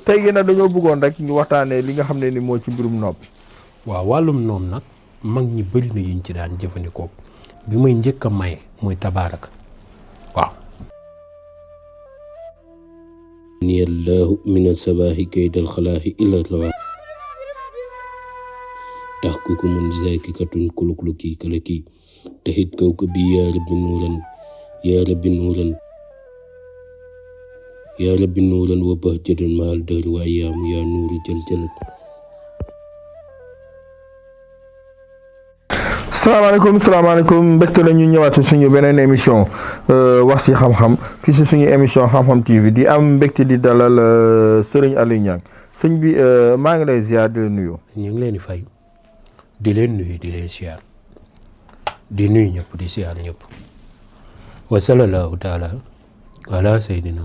tey gi nag dañoo bëggoon rek ñu waxtaanee li nga xam ne ni moo ci mbirum nopp. waaw wàllum noom nag mag ñi bëri na yuñ ci daan jëfandikoo bi muy njëkk a maye muy tabaaraka waaw. ni allahu min asabaahi kaydal xalaahi illa rawa tax ku ko mun zaaki katun kulukluki kalaki taxit kaw ko bi yaa rabbi nuuran yaa rabbi nuuran yaa rabbi nuuran wa bahjatan mahal dër wa ayaamu yaa nuuru jël jëlat. salaamaaleykum mbégte la ñu ñëwaat si suñu beneen émission wax si xam-xam fii si suñu émission xam-xam TV di am mbégte di dalal Serigne Aliou Niang sëñ bi maa ngi lay ziar di la nuyu. ñu ngi leen di fay di leen nuyu di leen ziar di nuyu ñëpp di ziar ñëpp wa sallallahu taala ala sayyidina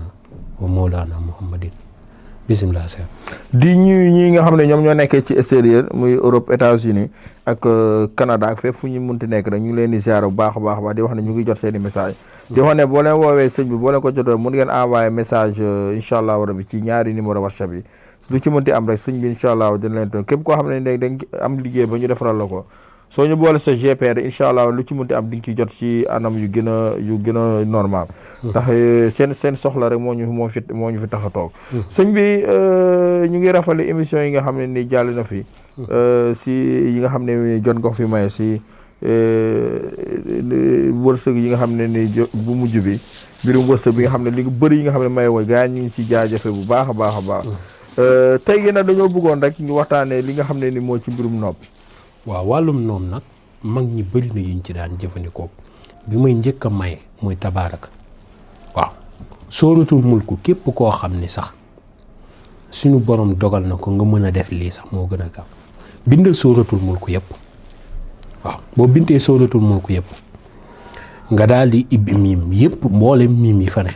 wa mawlana muhammadin bisimilah sëñ di ñuy ñi nga xam ne ñoom ñoo nekkee ci extérieur muy Europe États-Unis ak Canada ak fépp fu ñu munti nekk rek ñu ngi leen di ziar bu baax a baax di wax ne ñu ngi jot seen i message di wax ne boo leen woowee sëñ bi boo leen ko jotee mun ngeen envoyé message incha allah rabi ci ñaari numéro WhatsApp yi lu ci mënti am rek sëñ bi incha allah dina leen toon képp koo xam ne dañ am liggéey ba ñu defaral la ko soo ñu boole sa GPR incha allah lu ci mënti am di nga ciy jot ci anam yu gën a normal ndax seen soxla rek moo ñu fi tax a toog sëñ bi ñu ngi rafetlu émission yi nga xam ne ni jàll na fi si yi nga xam ne jot nga ko fi maye si wërsëg yi nga xam ne ni bu mujj bi mbirum wërsëg bi nga xam ne li bëri yi nga xam ne maye woy gaa ñu ngi si jaajëfe bu baax a baax a baax tey gi nag dañoo bëggoon rek ñu waxtaanee li nga xam ne ni moo ci mbirum nopp. waaw wàllum noom nag mag ñi bëri na yuñ ci daan jëfandikoo bi muy njëkk a maye muy tabaaraka waaw sóoratul mulku képp koo xam ni sax suñu borom dogal na ko nga mën a def lii sax moo gën a gaaw bindal sóoratul mulku yëpp waaw boo bindee sóoratul mulku yëpp nga daal di ibbi miim yëpp mboolem miim yi fa ne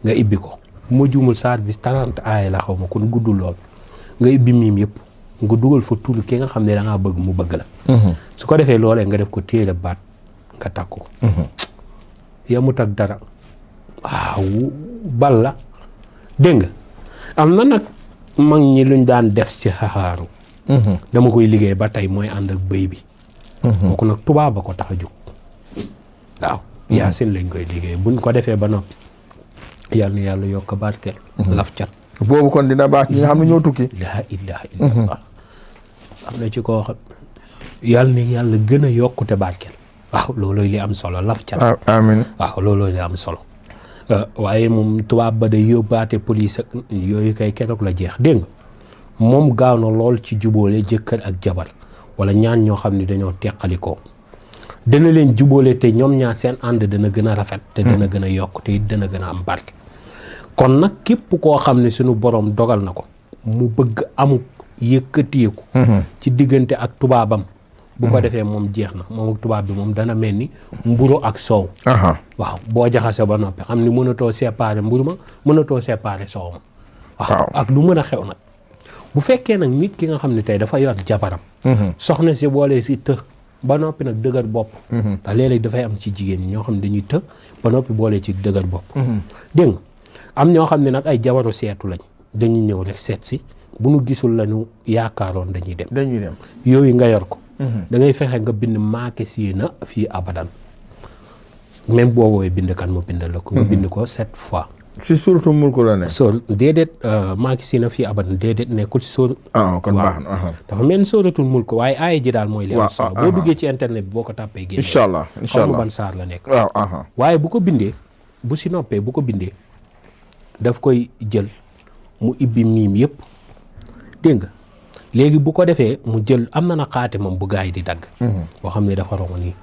nga ibbi ko bu ma juumul saar bi 30 aaya la xaw ma kon guddul lool nga ibbi miim yëpp nga dugal fa tur ki nga xam ne da ngaa bëgg mu bëgg la su ko defee loolee nga def ko téere baat nga takk ko yamut ak dara waaw bal la dégg nga am na nag mag ñi luñ daan def ci xaxaaru dama koy liggéey ba tey mooy ànd ak bëy bi kooku nag tubaab ba ko tax a jóg waaw yaasin lañ koy liggéey buñ ko defee ba noppi yàlla na yàlla yokk barkeel laf cat boobu kon dina baax ñi nga xam ne ñoo tukki laa ilaha illallah am na ci koo xam yàlla na yàlla gën a yokkute barkeel waaw loolooy li am solo laf cat amiin waaw loolooy li am solo waaye moom tubaab ba day yóbbaate police ak yooyu kay keroog la jeex dégg nga moom gaaw na lool ci jubóole jëkkër ak jabar wala ñaan ñoo xam ne dañoo teqalikoo dana leen jubóole te ñoom ñaar seen ànd dana gën a rafet te dana gën a yokk te it dana gën a am barke kon nag képp koo xam ne suñu borom dogal na ko mu bëgg amu yëkkateeku ci diggante ak tubaabam bu ko defee moom jeex na moom ak tubaab bi moom dana mel ni mburu ak soow waaw boo jaxase ba noppi xam ni mënatoo séparer mburu ma mënatoo séparer soow ma waaw ak lu mën a xew nag bu fekkee nag nit ki nga xam ne tey dafa yor jabaram soxna si boole si të ba noppi nag dëgër bopp ndax léeg-léeg dafay am ci jigéen ñi ñoo xam ne dañuy të ba noppi boole ci dëgër bopp dégg nga am ñoo xam ne nag ay jabaru seetu lañ dañuy ñëw rek seet si bu nu gisul lañu yaakaaroon dañuy dem yooyu nga yor ko da ngay fexe nga bind maake si na fii abadan même boo woowee bind kan mu bind la ko nga bind ko 7 fois si suratul mulku la ne déedéet maake si na fii abadan déedéet nekkul si sóor kon baax na dafa mel ni suratul mulku waaye aaya ji daal mooy li am solo boo duggee ci internet bi boo ko tàppee génne incha allah xamu ban saar la nekk waaye bu ko bindee bu si noppee bu ko bindee daf koy jël mu ibbi miim yëpp dégg nga léegi bu ko defee mu jël am na na xaate moom bu gaa yi di dagg boo xam ne dafa rongo nii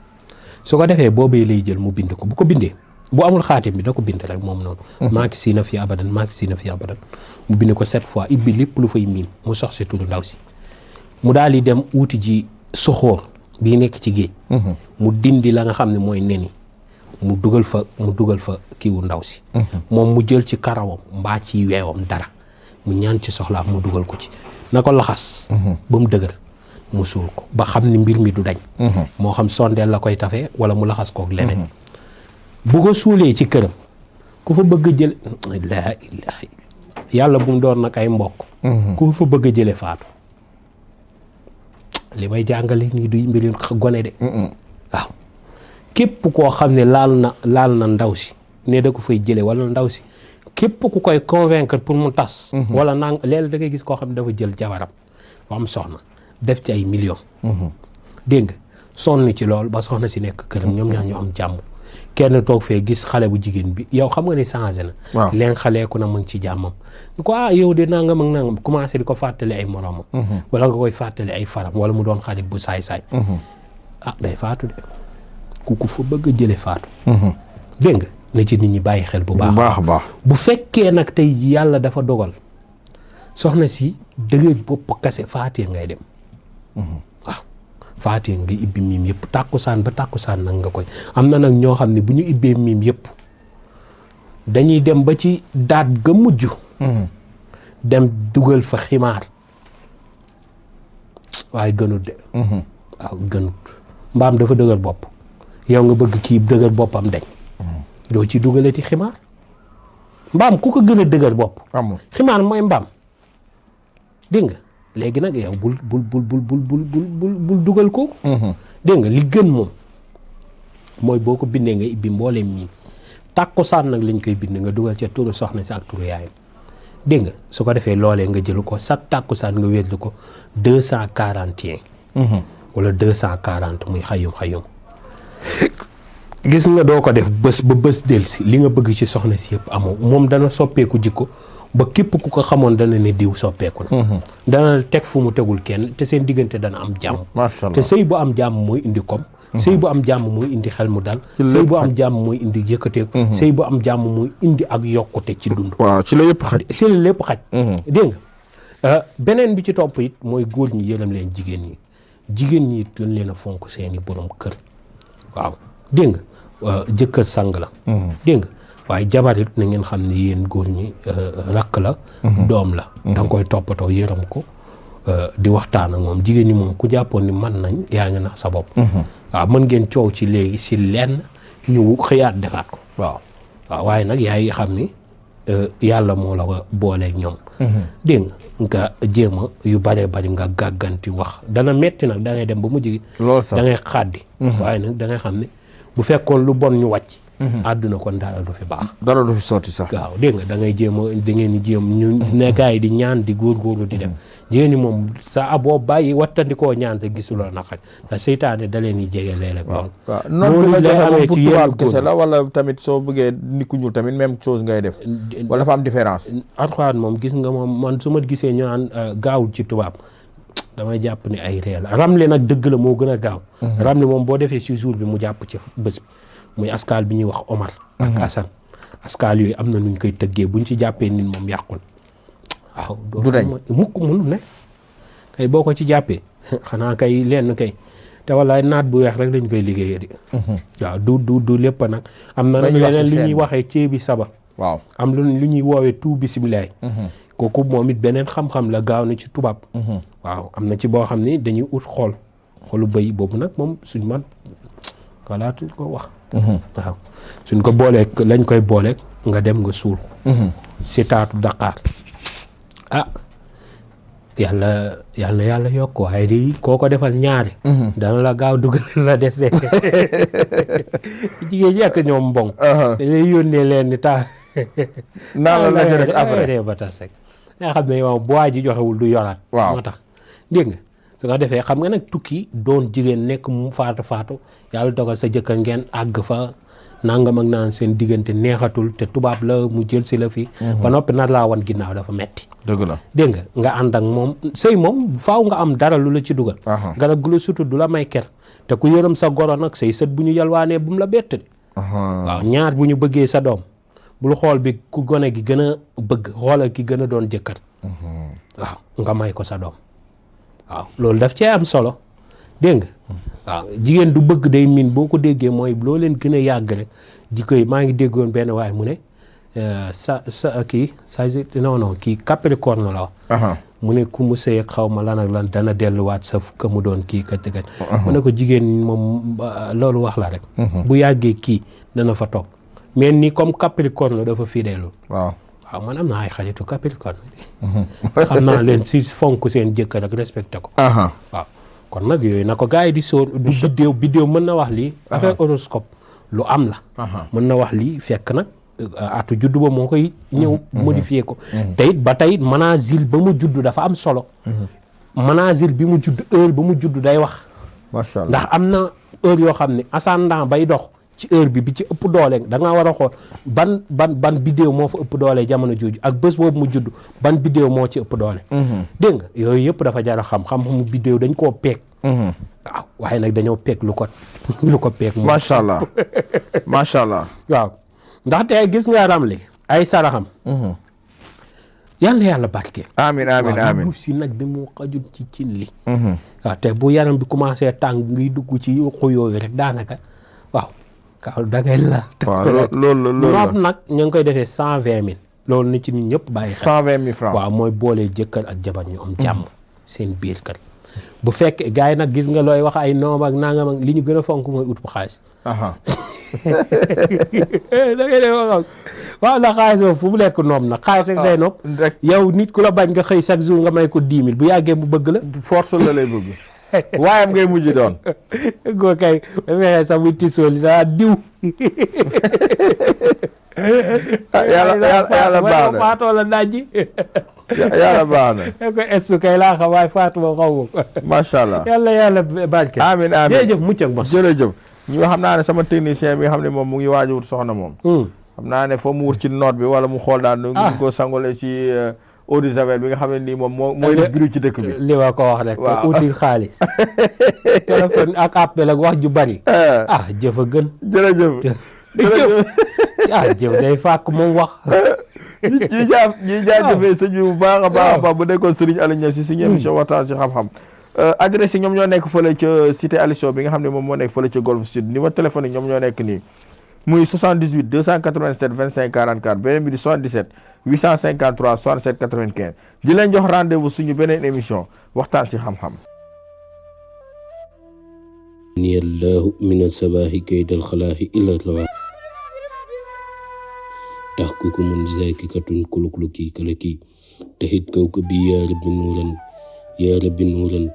su ko defee boobee lay jël mu bind ko bu ko bindee bu amul xaatim bi da ko bind rek moom noonu maaki si na fi abadan maaki si na fi abadan mu bind ko 7 fois ibbi lépp lu fay miim mu sox si turu ndaw si mu daal di dem wuuti ji soxoor bii nekk ci géej mu dindi la nga xam ne mooy neni mu dugal fa kiiwu ndaw si moom mu jël ci karawam mbaa ci weewam dara mu ñaan ci soxlaam mu dugal ko ci na ko laxas ba mu dëgër mu suul ko ba xam ni mbir mi du dañ moo xam sondeel la koy tafee wala mu laxas kook leneen bu ko suulee ci këram ku fa bëgg jël laa ilaha yàlla bu mu doon nag ay mbokk ku fa bëgg a jële faatu li may jàngale nii du mbiri gone de waaw képp koo xam ne laal na ndaw si ne da ko fay jële wala ndaw si képp ku koy convaincre pour mu tas wala nang léeg da ngay gis koo xam ne dafa jël jabaram ba am soxna def ci ay millions dégg nga sonn ci lool ba soxna si nekk këram ñoom ñaar ñu am jàmm kenn toog fee gis xale bu jigéen bi yow xam nga ni changé na leen xaleeku na mu ngi ci jàmmam ñu ko yow de nangam ak nangam commencé di ko fàttali ay moromam wala nga koy fàttali ay faram wala mu doon xarit bu saay-saay day faatu de ku fa bëgg a jële faatu dégg nga na ci nit ñi bàyyi xel bu baax a baax bu fekkee nag tey yàlla dafa dogal soxna si dëgër bopp kase faatee ngay dem waaw faatee nga ibbi miim yëpp tàkkusaan ba tàkkusaan nag nga koy am na nag ñoo xam ne bu ñu ibbee miim yëpp dañuy dem ba ci daat ga mujj dem dugal fa ximaar waaye gënut de waaw gënut mbaam dafa dëgër bopp yow nga bëgg kii dëgër boppam dañ doo ci dugalati ximaar mbaam ku ko gën a dëgër bopp ximaar mooy mbaam dégg nga léegi nag yow bul dugal ko dégg nga li gën moom mooy boo ko bindee nga ibbi mbooleem mii tàkkusaan nag lañ koy bind nga dugal ca turu soxna si ak turu yaayam dégg nga su ko defee loolee nga jëlu ko sa tàkkusaan nga wéetlu ko 241 wala 240 muy xayum gis nga doo ko def bés ba bés del si li nga bëgg ci soxna si yëpp amoo moom dana soppeeku jikko ba képp ku ko xamoon dana ne diw soppeeku na dana teg fu mu tegul kenn te seen diggante dana am jàmm te sëy bu am jàmm mooy indi kom sëy bu am jàmm mooy indi xel mu dal sëy bu am jàmm mooy indi yëkkateeku sëy bu am jàmm mooy indi ak yokkute ci dund waaw ci la yëpp xaj ci la lépp xaj dégg nga beneen bi ci topp it mooy góor ñi yërëm leen jigéen ñi it gën leen a fonk seeni borom kër waaw dégg nga jëkkër sang la dégg nga waaye jabar it na ngeen xam ne yéen góor ñi rakk la doom la da nga koy toppatoo yërëm ko di waxtaan ak moom jigéen ñi moom ku jàppoon ni man nañ yaa ngi nax sa bopp waaw mën ngeen coow ci léegi si lenn ñu xëyaat defaat ko waaw waaye nag yaay xam ni yàlla moo la booleeg ñoom dégg nga jéem a yu bare bari nga gàgganti wax dana metti nag da ngay dem ba mujj gi da ngay xaddi waaye nag da ngay xam ne bu fekkoon lu bon ñu wàcc àdduna kon dara du fi baax dara du fi sotti sax waaw dégg nga da ngay jéem a da ngeen di jéem ñu nekkaay di ñaan di góorgóorlu di dem jigéen ñi moom sa boo bàyyi wattandikoo ñaan te gisuloo naqaj te seytaane da leen di jege léeg-léeg waaw noonu bi nga joxe moom pour tubaab kese la wala tamit soo bëggee nit ku ñuul tamit même chose ngay def wala dafa am différence Alxuraan moom gis nga moom man su ma gisee ñu naan gaawul ci tubaab damay jàpp ni ay réel ramle nag dëgg la moo gën a gaaw ramle moom boo defee si jour bi mu jàpp ci bés bi muy askal bi ñuy wax Omar ak Assane askal yooyu am na nuñ koy tëggee buñ ci jàppee nit moom yàqul waaw du dañ mukk mënu ne kay boo ko ci jàppee xanaa kay lenn kay te wallaay naat bu weex rek lañ koy liggéeyee di waaw du lépp nag am na nag leneen lu ñuy waxee ceebi saba waaw am lu ñuy woowee tout bisimilaay kooku moom it beneen xam-xam la gaaw na ci tubaab waaw am na ci boo xam ni dañuy ut xolu bëy boobu nag moom suñ man xalaatu ko wax waaw suñ ko booleeg lañ koy booleeg nga dem nga suul ko si taatu Dakar yàlla yokk waaye di koo ko defal ñaare dana la gaaw dugal la dese jigéen ñi ak ñoom mbong dañ lay yónnee leen ni taa naa la ca des après ba tas rek nga xam ne yow bu waa ji joxewul du yoraat moo tax dégg nga su nga defee xam nga nag tukki doon jigéen nekk mu faatu yàlla dogal sa jëkkër ngeen àgg fa nangam ak naan seen diggante neexatul te tubaab la mu jël si la fi ba noppi nar laa wan ginnaaw dafa metti dëgg la dégg nga ànd ak moom sëy moom faaw nga am dara lu la ci dugal garab gu la sutur du la may ker te ku yërëm sa goro nag say sët bu ñu yalwaanee bu mu la bett de waaw ñaar bu ñu bëggee sa doom bul xool bi ku gone gi gën a bëgg xoolal ki gën a doon jëkkër waaw nga may ko sa doom waaw loolu daf cee am solo dégg nga waaw jigéen du bëgg day miin boo ko déggee mooy loo leen gën a yàgg rek jikko yi maa ngi déggoon benn waaye mu ne kii Capricorne la wax mu ne ku mu sëy ak xaw ma lan ak lan dana delluwaat sa ka mu doon kii kat mu ne ko jigéen moom loolu wax la rek bu yàggee kii dana fa toog mais ni comme Capricorne la dafa fidèle waaw waaw man am naa ay xaritu Capricorne xam naa leen si fonk seen jëkkër ak respecté ko waaw kon nag yooyu na ko gars yi di sóor du biddéew mën na wax lii affaire horoscope lu am la mën na wax lii fekk nag atu juddu ba moo koy ñëw modifié ko te it ba tey manazil ba mu judd dafa am solo manazil bi mu judd heure ba mu judd day wax macha allah ndax am na heure yoo xam ne ascendant bay dox ci heure bi ci ëpp doole da ngaa war a xool ban biddéew moo fa ëpp doole jamono jooju ak bés boobu mu judd ban biddéew moo ci ëpp doole dégg nga yooyu yëpp dafa jar a xam-xamu biddéew dañ koo peeg waaw waaye nag dañoo peeg lu ko peeg moom macha allah macha allah waaw ndaxte gis nga Ramli ay saraxam yàlla barke amiin amiin amiin si nag bi mu xajul ci cin li waaw te bu yaram bi commencé tàng ngiy dugg ci yuqu yooyu rek daanaka waaw kaw dangay la waaw loolu noot nag ñu ngi koy defee 120 000 loolu ni ci nit ñëpp bàyyi xel 120 000 francs waaw mooy boolee jëkkër ak jabar ñu am jàmm seen biir kër bu fekkee gars yi nag gis nga looy wax ay noom ak nangam ak li ñu gën a fonk mooy ut bu xaalis da ngay def waaw ndax xaalis boobu fu mu lekk noom nag xaalis rek day nopp yow nit ku la bañ nga xëy chaque jour nga may ko 10 000 bu yàggee mu bëgg la force la lay bëgg waayam ngay mujj doon goo kay ba fexe sax muy tisoo li daa diw yàlla baax na faatoo la dajji yàlla baax na ko estu kay laa xam waaye faatu ma xaw ma ko macha allah yàlla barke amiin amiin jërëjëf mucc ak mos jërëjëf ñu xam naa ne sama technicien bi nga xam ne moom mu ngi waaj a wut soxna moom xam naa ne foo mu wut ci note bi wala mu xool daal nu ngi ko sangole ci eau de javel bi nga xam ne nii moom mooy def biru ci dëkk bi li ma ko wax rek uti xaalis téléphone ak appel ak wax ju bari jëf a gën jërëjëf jëf day fàkk moom wax ñi jaajëfee sëñ bi bu baax a baax bu nekkoon Serigne Aliou Niass si suñu émission waxtaan si xam-xam adresse yi ñoom ñoo nekk fële ca cité Aliou bi nga xam ne moom moo nekk fële ca Golf Sud numéro téléphone yi ñoom ñoo nekk nii muy 78 287 25 44 beneen bi di 77 853 67 95 di leen jox rendez-vous suñu beneen émission waxtaan si xam-xam ni allahu min asabaahi kaydal xalaahi illa rawa tahkukumun zakikatun kulukluki kalaki tahit kawkabi ya rabbi nuuran ya rabbi nuuran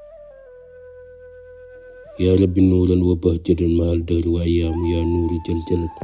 يا رب نورا وبهجة مع الدهر وأيام يا نور جلجلت